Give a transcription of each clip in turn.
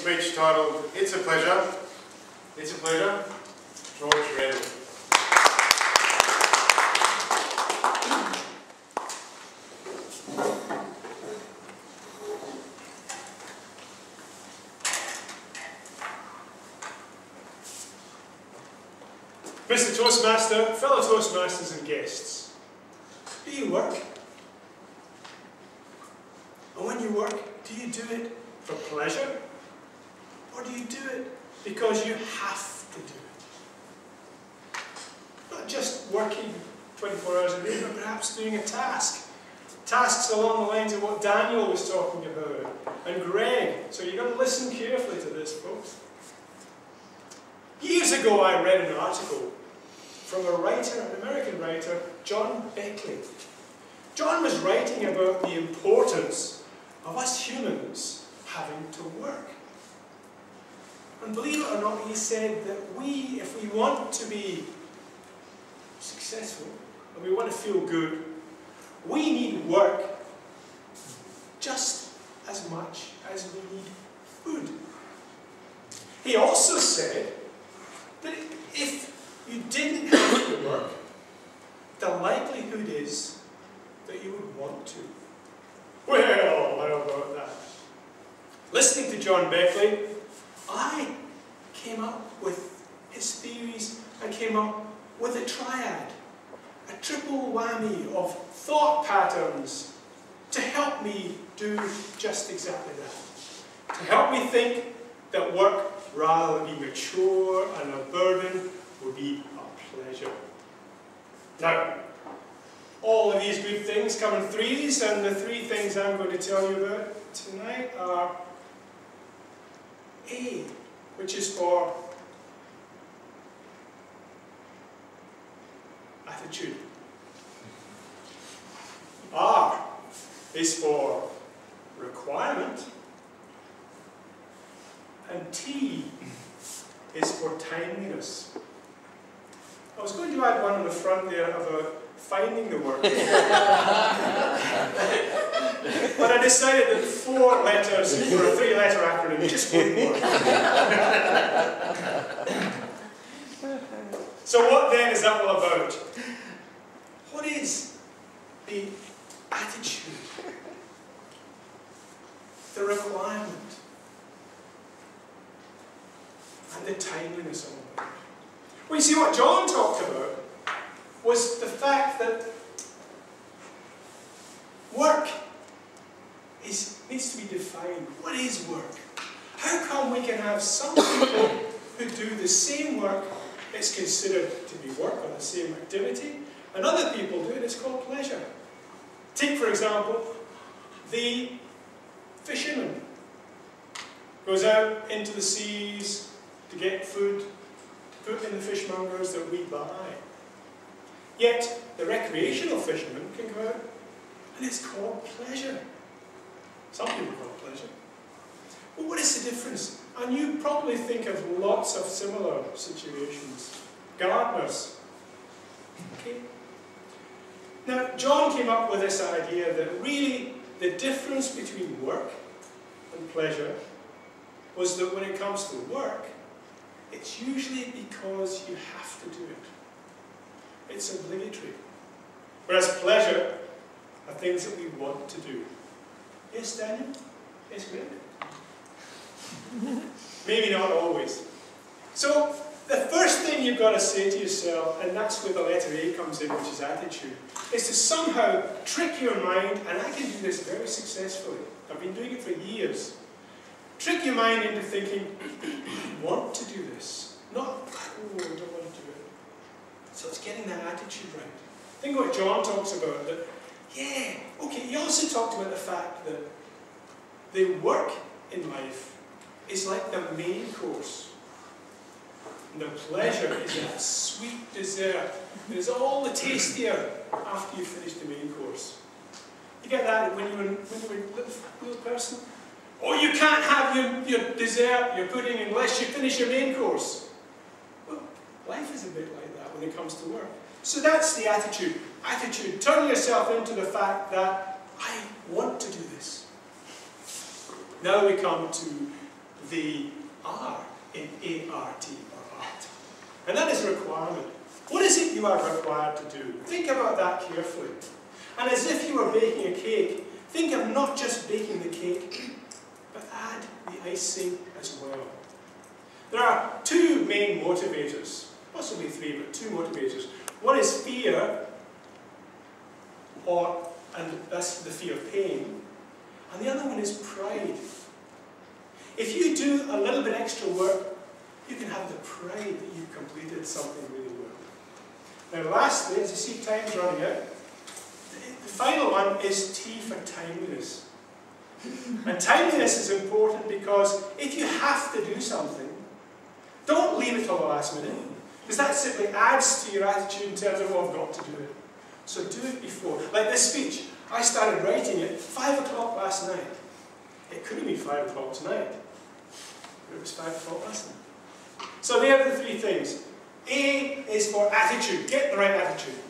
speech titled, It's a Pleasure. It's a pleasure. George Reddell. Mr. Toastmaster, fellow Toastmasters and guests, do you work? And when you work, do you do it for pleasure? Or do you do it because you have to do it? Not just working 24 hours a day, but perhaps doing a task. Tasks along the lines of what Daniel was talking about, and Greg. So you've got to listen carefully to this, folks. Years ago I read an article from a writer, an American writer, John Beckley. John was writing about the importance of us humans having to work. And believe it or not, he said that if we want to be successful, and we want to feel good, we need work just as much as we need food. He also said that if you didn't have to work, the likelihood is that you would want to. Well, how about that? Listening to John Beckley, I came up with his theories and came up with a triad, a triple whammy of thought patterns to help me do just exactly that. To help me think that work, rather than being a chore and a burden, would be a pleasure. Now, all of these good things come in threes, and the three things I'm going to tell you about tonight are A, which is for attitude. R is for requirement. And T is for timeliness. I was going to add one on the front there about finding the work. But I decided that 4 letters for a 3-letter acronym just wouldn't work. So what then is that all about? What is the attitude? The requirement? And the timeliness of it. Well, you see, what John talked about was the fact that work needs to be defined. What is work? How come we can have some people who do the same work that's considered to be work or the same activity, and other people do it, it's called pleasure. Take, for example, the fisherman goes out into the seas to get food, to put in the fishmongers that we buy. Yet, the recreational fisherman can go out, and it's called pleasure. Some people call it pleasure. But what is the difference? And you probably think of lots of similar situations. Gardeners. Okay? Now, John came up with this idea that really the difference between work and pleasure was that when it comes to work, it's usually because you have to do it. It's obligatory. Whereas pleasure are things that we want to do. Yes, Daniel? Yes, Greg? Maybe not always. So, the first thing you've got to say to yourself, and that's where the letter A comes in, which is attitude, is to somehow trick your mind, and I can do this very successfully. I've been doing it for years. Trick your mind into thinking, I want to do this. Not, oh, I don't want to do it. So it's getting that attitude right. Think what John talks about, that, yeah, okay, he also talked about the fact that the work in life is like the main course. And the pleasure is that sweet dessert that is all the tastier after you finish the main course. You get that when you're a little person? Oh, you can't have your dessert, your pudding, unless you finish your main course. Well, life is a bit like that when it comes to work. So that's the attitude. Attitude. Turn yourself into the fact that I want to do this. Now we come to the R in A-R-T, or art. And that is a requirement. What is it you are required to do? Think about that carefully. And as if you were baking a cake, think of not just baking the cake, but add the icing as well. There are two main motivators, possibly three, but two motivators. One is fear, and that's the fear of pain, and the other one is pride. If you do a little bit extra work, you can have the pride that you've completed something really well. Now lastly, as you see time's running out, the final one is T for timeliness. And timeliness is important because if you have to do something, don't leave it till the last minute, because that simply adds to your attitude in terms of, oh, I've got to do it. So do it before. Like this speech, I started writing it 5 o'clock last night. It could have been 5 o'clock tonight, but it was 5 o'clock last night. So there are the three things. A is for attitude, get the right attitude.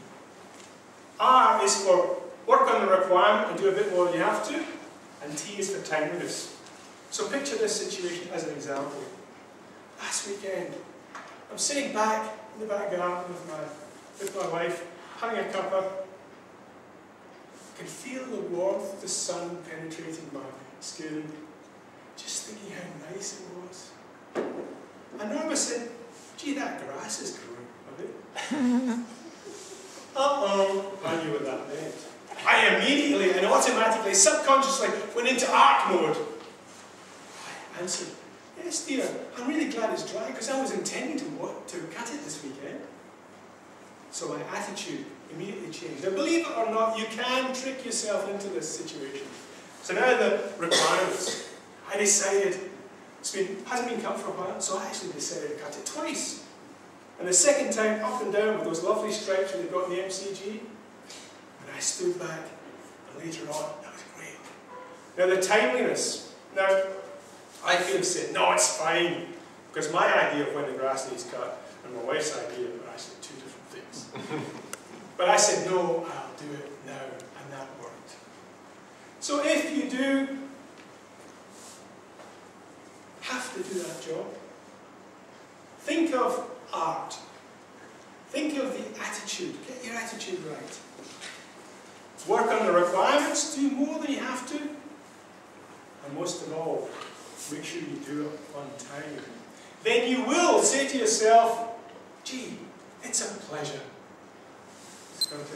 R is for work on the requirement and do a bit more than you have to. And T is for timeliness. So picture this situation as an example. Last weekend, I'm sitting back in the back garden with my wife, having a cuppa. I can feel the warmth of the sun penetrating my skin, just thinking how nice it was. And Norma said, gee, that grass is growing a bit. Uh-oh, I knew what that meant. I immediately and automatically, subconsciously, went into art mode. I answered, yes dear, I'm really glad it's dry because I was intending to cut it this weekend. So my attitude immediately changed. Now believe it or not, you can trick yourself into this situation. So now the requirements. I decided, hasn't been cut for a while, so I actually decided to cut it twice. And the second time, up and down with those lovely stripes that they've got in the MCG. And I stood back, and later on, that was great. Now the timeliness. Now, I could have said, no, it's fine, because my idea of when the grass needs cut and my wife's idea are actually two different things. But I said, no, I'll do it now, and that worked. So if you do have to do that job, think of art. Think of the attitude. Get your attitude right. Work on the requirements, do more than you have to, and most of all, make sure you do it on time. Then you will say to yourself, gee, it's a pleasure. It's going to